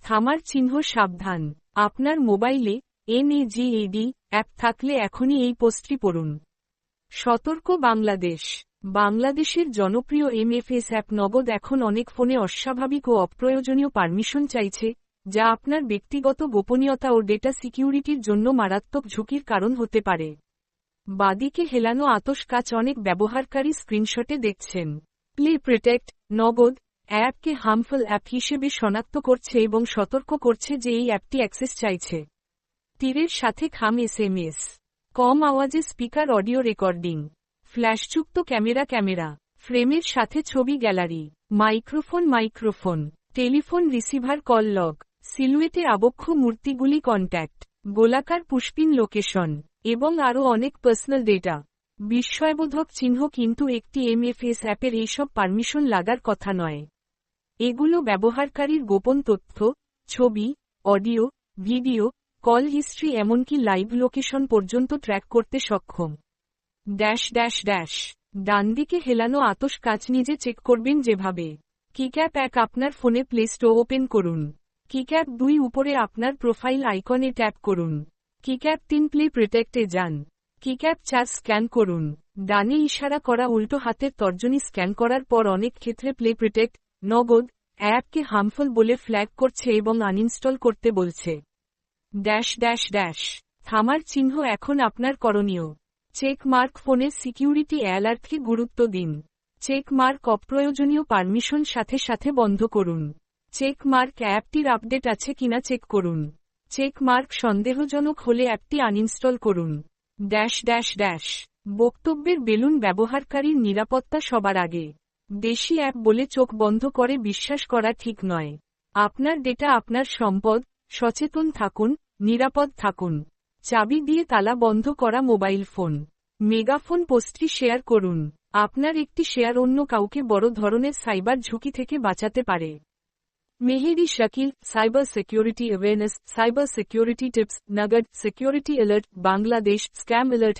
থামার চিহ্ন সাবধান। আপনার মোবাইলে NAGAD অ্যাপ থাকলে এখনই এই পোস্টটি পড়ুন। সতর্ক বাংলাদেশ। বাংলাদেশের জনপ্রিয় MFS অ্যাপ নগদ এখন অনেক ফোনে অস্বাভাবিক ও অপ্রয়োজনীয় পারমিশন চাইছে, যা আপনার ব্যক্তিগত গোপনীয়তা ও ডেটা সিকিউরিটির জন্য মারাত্মক ঝুঁকির কারণ হতে পারে। বাদিকে হেলানো আতশকাচ অনেক ব্যবহারকারী স্ক্রিনশটে দেখছেন। প্লে প্রোটেক্ট নগদ অ্যাপকে হার্মফুল অ্যাপ হিসেবে শনাক্ত করছে এবং সতর্ক করছে যে এই অ্যাপটি অ্যাক্সেস চাইছে। তীরের সাথে খাম SMS, কম আওয়াজে স্পিকার অডিও রেকর্ডিং, ফ্ল্যাশযুক্ত ক্যামেরা, ফ্রেমের সাথে ছবি gallery, microphone, telephone receiver call log, সিলুয়েটে আবক্ষ মূর্তিগুলি কন্ট্যাক্ট, গোলাকার পুশপিন লোকেশন, এবং আরও অনেক পার্সোনাল ডেটা। বিস্ময়বোধক চিহ্ন কিন্তু একটি MFS অ্যাপের এইসব পারমিশন লাগার কথা নয়। এগুলো ব্যবহারকারীর গোপন তথ্য, ছবি, অডিও, ভিডিও, কল হিস্ট্রি এমনকি লাইভ লোকেশন পর্যন্ত ট্র্যাক করতে সক্ষম। ডানদিকে হেলানো আতশকাচ নিজে চেক করবেন যেভাবে। কিক্যাপ 1 আপনার ফোনে প্লে স্টোর ওপেন করুন। কিক্যাপ 2 উপরে আপনার প্রোফাইল আইকনে ট্যাপ করুন। কিক্যাপ 3 প্লে প্রোটেক্টে যান। কিক্যাপ 4 স্ক্যান করুন। ডানে ইশারা করা উল্টো হাতের তর্জনী স্ক্যান করার পর অনেক ক্ষেত্রে প্লে প্রোটেক্ট নগদ অ্যাপকে হার্মফুল বলে ফ্ল্যাগ করছে এবং আনইনস্টল করতে বলছে। থামার চিহ্ন এখন আপনার করণীয়। চেক মার্ক ফোনের সিকিউরিটি অ্যালার্টকে গুরুত্ব দিন। চেক মার্ক অপ্রয়োজনীয় পারমিশন সাথে বন্ধ করুন। চেক মার্ক অ্যাপটির আপডেট আছে কিনা চেক করুন। চেক মার্ক সন্দেহজনক হলে অ্যাপটি আনইনস্টল করুন। বক্তব্যের বেলুন ব্যবহারকারীর নিরাপত্তা সবার আগে। দেশি অ্যাপ বলে চোখ বন্ধ করে বিশ্বাস করা ঠিক নয়। আপনার ডেটা আপনার সম্পদ, সচেতন থাকুন, নিরাপদ থাকুন। চাবি দিয়ে তালা বন্ধ করা মোবাইল ফোন। মেগাফোন পোস্টটি শেয়ার করুন। আপনার একটি শেয়ার অন্য কাউকে বড় ধরনের সাইবার ঝুঁকি থেকে বাঁচাতে পারে। Mehedi Shakil, cyber security awareness, cyber security tips, Nagad security alert, Bangladesh, scam alert